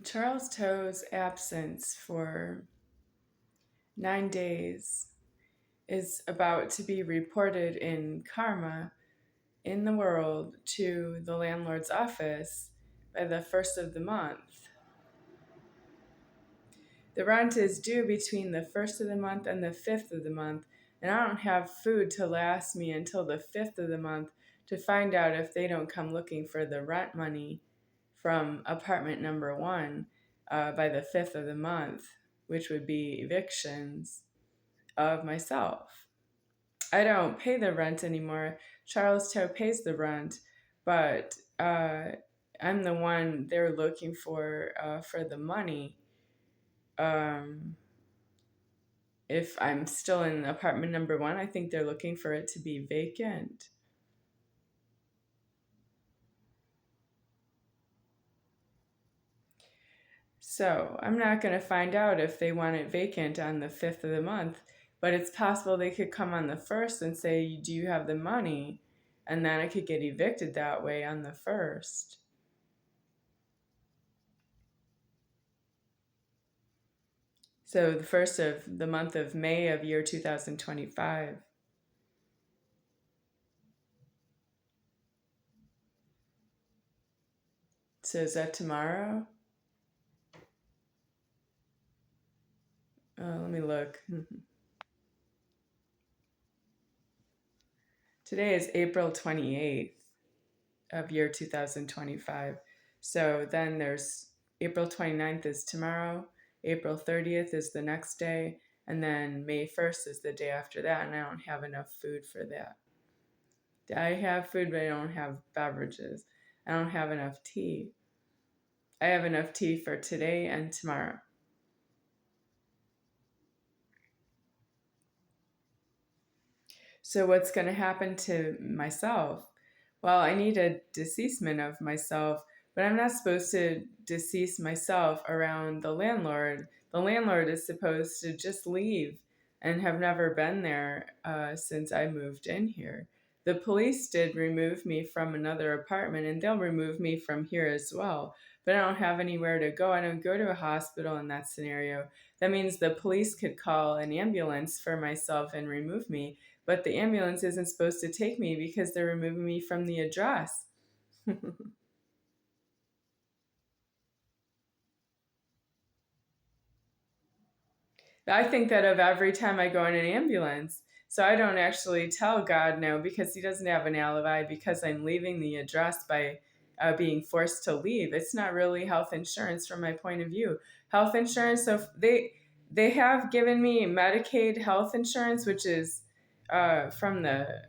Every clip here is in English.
Charles Toe's absence for 9 days is about to be reported in karma in the world to the landlord's office by the 1st of the month. The rent is due between the 1st of the month and the 5th of the month, and I don't have food to last me until the 5th of the month to find out if they don't come looking for the rent money from apartment number 1 by the 5th of the month, which would be evictions of myself. I don't pay the rent anymore. Charles Toe pays the rent, but I'm the one they're looking for the money. If I'm still in apartment number 1, I think they're looking for it to be vacant. So I'm not going to find out if they want it vacant on the 5th of the month, but it's possible they could come on the 1st and say, do you have the money? And then I could get evicted that way on the 1st. So the 1st of the month of May of year 2025. So is that tomorrow? Let me look. Today is April 28th of year 2025. So then there's April 29th is tomorrow, April 30th is the next day, and then May 1st is the day after that, and I don't have enough food for that. I have food, but I don't have beverages. I don't have enough tea. I have enough tea for today and tomorrow. So what's going to happen to myself? Well, I need a deceasement of myself, but I'm not supposed to decease myself around the landlord. The landlord is supposed to just leave and have never been there since I moved in here. The police did remove me from another apartment, and they'll remove me from here as well. But I don't have anywhere to go. I don't go to a hospital in that scenario. That means the police could call an ambulance for myself and remove me, but the ambulance isn't supposed to take me because they're removing me from the address. I think that of every time I go in an ambulance. So I don't actually tell God no because he doesn't have an alibi because I'm leaving the address by being forced to leave. It's not really health insurance from my point of view. Health insurance, so they have given me Medicaid health insurance, which is from the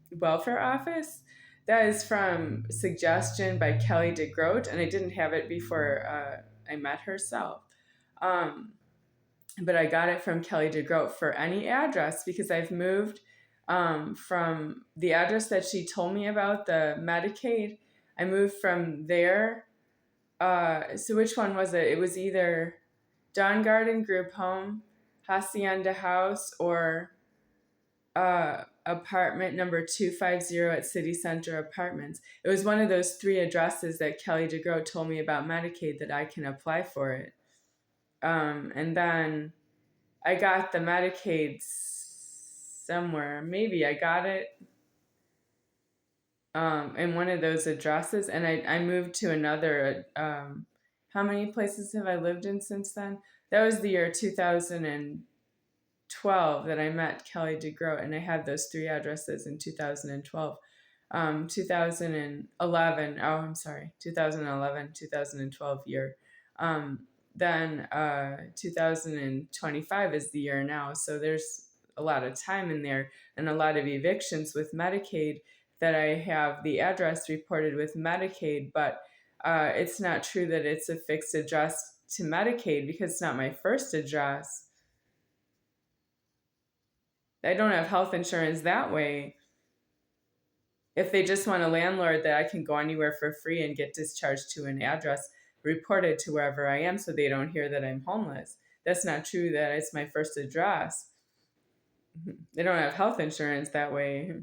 welfare office. That is from suggestion by Kelly DeGroat, and I didn't have it before I met herself. But I got it from Kelly DeGroat for any address because I've moved from the address that she told me about, the Medicaid. I moved from there. So which one was it? It was either Dawn Garden Group Home, Hacienda House, or apartment number 250 at City Center Apartments. It was one of those 3 addresses that Kelly DeGroat told me about Medicaid that I can apply for it. And then I got the Medicaid somewhere. Maybe I got it in one of those addresses, and I moved to another. How many places have I lived in since then? That was the year 2012 that I met Kelly DeGroat, and I had those 3 addresses in 2012. 2011, 2012 year. Then 2025 is the year now. So there's a lot of time in there and a lot of evictions with Medicaid that I have the address reported with Medicaid, but it's not true that it's a fixed address to Medicaid because it's not my first address. I don't have health insurance that way. If they just want a landlord that I can go anywhere for free and get discharged to an address reported to wherever I am so they don't hear that I'm homeless. That's not true that it's my first address. They don't have health insurance that way.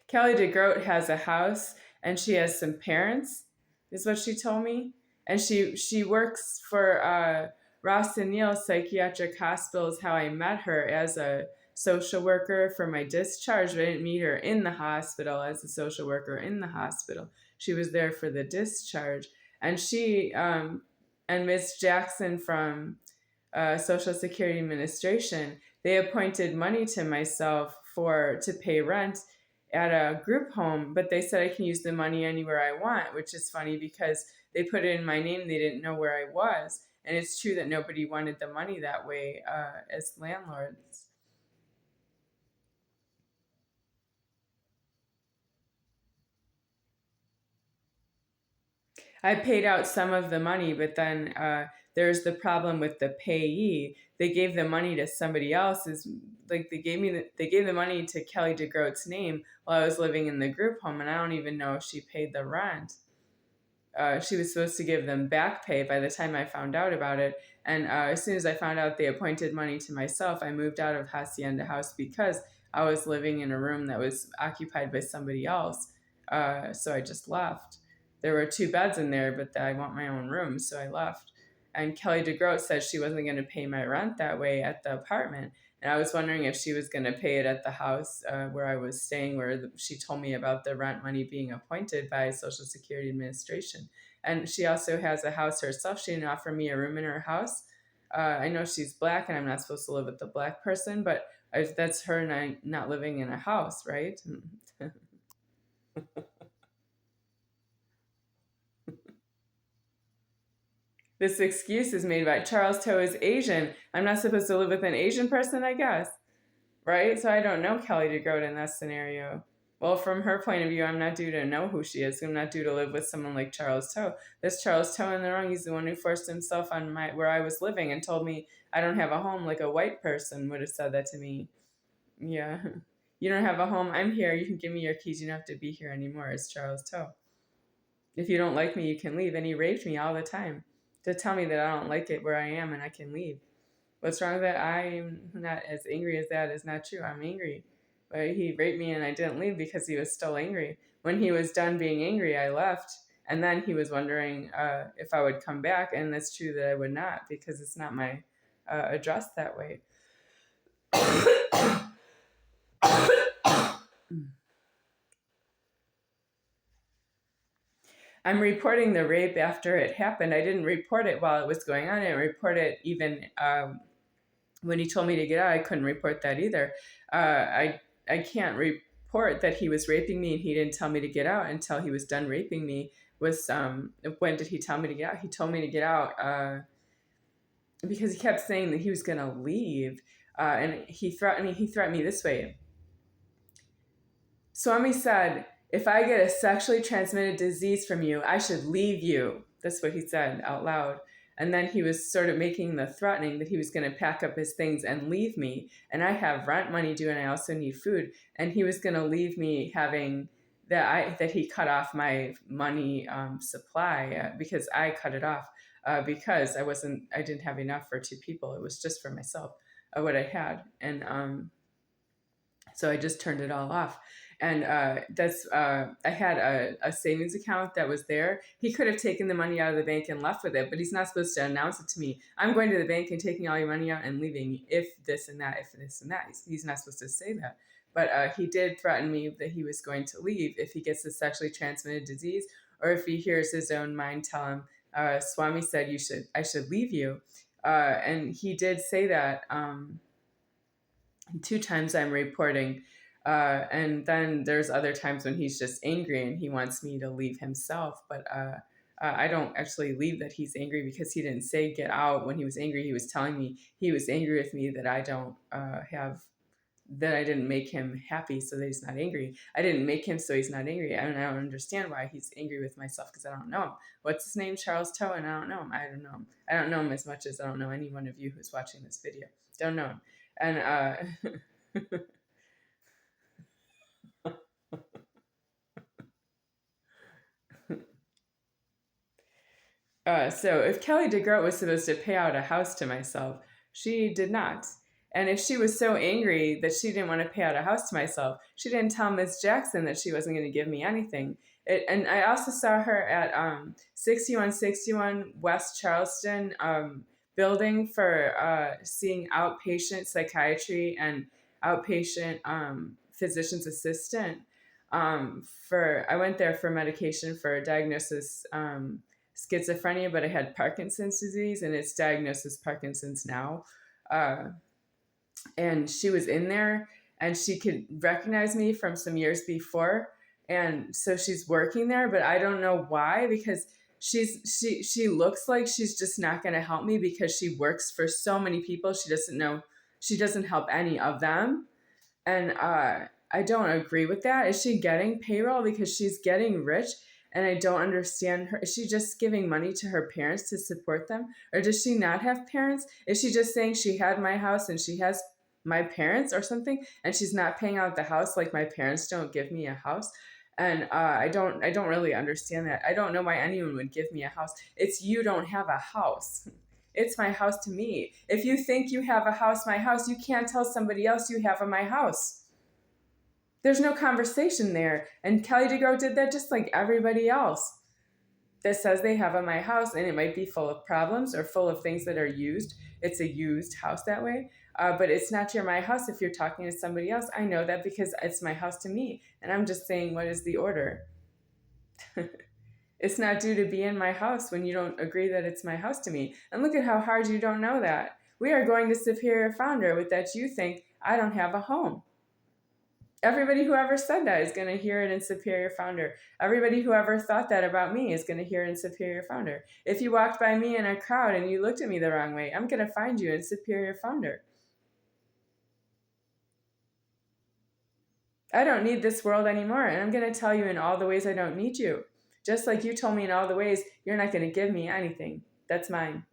Kelly DeGroat has a house and she has some parents, is what she told me. And she works for Ross and Neal Psychiatric Hospital is how I met her as a social worker for my discharge. But I didn't meet her in the hospital as a social worker in the hospital. She was there for the discharge. And she and Miss Jackson from Social Security Administration, they appointed money to myself to pay rent at a group home, but they said I can use the money anywhere I want, which is funny because they put it in my name. They didn't know where I was. And it's true that nobody wanted the money that way as landlords. I paid out some of the money, but then there's the problem with the payee. They gave the money to somebody else's. Like they gave the money to Kelly DeGroat's name while I was living in the group home, and I don't even know if she paid the rent. She was supposed to give them back pay by the time I found out about it. And as soon as I found out they appointed money to myself, I moved out of Hacienda House because I was living in a room that was occupied by somebody else. So I just left. There were 2 beds in there, but I want my own room, so I left. And Kelly DeGroat said she wasn't going to pay my rent that way at the apartment. And I was wondering if she was going to pay it at the house where I was staying, where she told me about the rent money being appointed by Social Security Administration. And she also has a house herself. She didn't offer me a room in her house. I know she's black and I'm not supposed to live with a black person, but that's her and I not living in a house, right? This excuse is made by Charles Toe is Asian. I'm not supposed to live with an Asian person, I guess. Right? So I don't know Kelly DeGroat in that scenario. Well, from her point of view, I'm not due to know who she is. I'm not due to live with someone like Charles Toe. This Charles Toe in the wrong. He's the one who forced himself on where I was living and told me I don't have a home, like a white person would have said that to me. Yeah. You don't have a home. I'm here. You can give me your keys. You don't have to be here anymore. It's Charles Toe. If you don't like me, you can leave. And he raped me all the time to tell me that I don't like it where I am and I can leave. What's wrong with that? I'm not as angry as that is not true. I'm angry. But he raped me and I didn't leave because he was still angry. When he was done being angry, I left. And then he was wondering if I would come back. And it's true that I would not because it's not my address that way. I'm reporting the rape after it happened. I didn't report it while it was going on. I didn't report it even when he told me to get out. I couldn't report that either. I can't report that he was raping me and he didn't tell me to get out until he was done raping me. When did he tell me to get out? He told me to get out because he kept saying that he was going to leave. And he threatened me this way. Swami said, if I get a sexually transmitted disease from you, I should leave you. That's what he said out loud. And then he was sort of making the threatening that he was going to pack up his things and leave me. And I have rent money due and I also need food. And he was going to leave me having that he cut off my money supply because I cut it off because I didn't have enough for 2 people. It was just for myself, what I had. And so I just turned it all off. And I had a savings account that was there. He could have taken the money out of the bank and left with it, but he's not supposed to announce it to me. I'm going to the bank and taking all your money out and leaving if this and that, if this and that. He's not supposed to say that. But he did threaten me that he was going to leave if he gets a sexually transmitted disease or if he hears his own mind tell him, Swami said I should leave you. And he did say that 2 times I'm reporting. And then there's other times when he's just angry and he wants me to leave himself. But I don't actually leave that he's angry because he didn't say get out. When he was angry, he was telling me he was angry with me that I don't that I didn't make him happy so that he's not angry. I didn't make him so he's not angry. I don't understand why he's angry with myself because I don't know him. What's his name? Charles Toe, and I don't know him. I don't know him. I don't know him as much as I don't know any one of you who's watching this video. Don't know him. And so if Kelly DeGroat was supposed to pay out a house to myself, she did not. And if she was so angry that she didn't want to pay out a house to myself, she didn't tell Miss Jackson that she wasn't going to give me anything. And I also saw her at 6161 West Charleston building for seeing outpatient psychiatry and outpatient physician's assistant. I went there for medication for a diagnosis schizophrenia, but I had Parkinson's disease, and it's diagnosed as Parkinson's now. And she was in there, and she could recognize me from some years before, and so she's working there, but I don't know why, because she looks like she's just not going to help me because she works for so many people. She doesn't help any of them, and I don't agree with that. Is she getting payroll because she's getting rich? And I don't understand her. Is she just giving money to her parents to support them? Or does she not have parents? Is she just saying she had my house and she has my parents or something? And she's not paying out the house like my parents don't give me a house? And I don't really understand that. I don't know why anyone would give me a house. It's you don't have a house. It's my house to me. If you think you have a house, my house, you can't tell somebody else you have a my house. There's no conversation there. And Kelly DeGroat did that just like everybody else that says they have a my house, and it might be full of problems or full of things that are used. It's a used house that way. But it's not your my house if you're talking to somebody else. I know that because it's my house to me. And I'm just saying, what is the order? It's not due to be in my house when you don't agree that it's my house to me. And look at how hard you don't know that. We are going to Superior Founder with that you think I don't have a home. Everybody who ever said that is going to hear it in Superior Founder. Everybody who ever thought that about me is going to hear it in Superior Founder. If you walked by me in a crowd and you looked at me the wrong way, I'm going to find you in Superior Founder. I don't need this world anymore, and I'm going to tell you in all the ways I don't need you. Just like you told me in all the ways you're not going to give me anything. That's mine.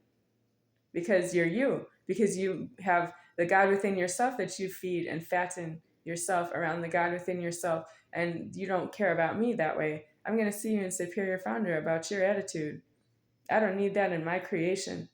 Because you're you. Because you have the God within yourself that you feed and fatten yourself around the God within yourself, and you don't care about me that way. I'm going to see you in Superior Founder about your attitude. I don't need that in my creation.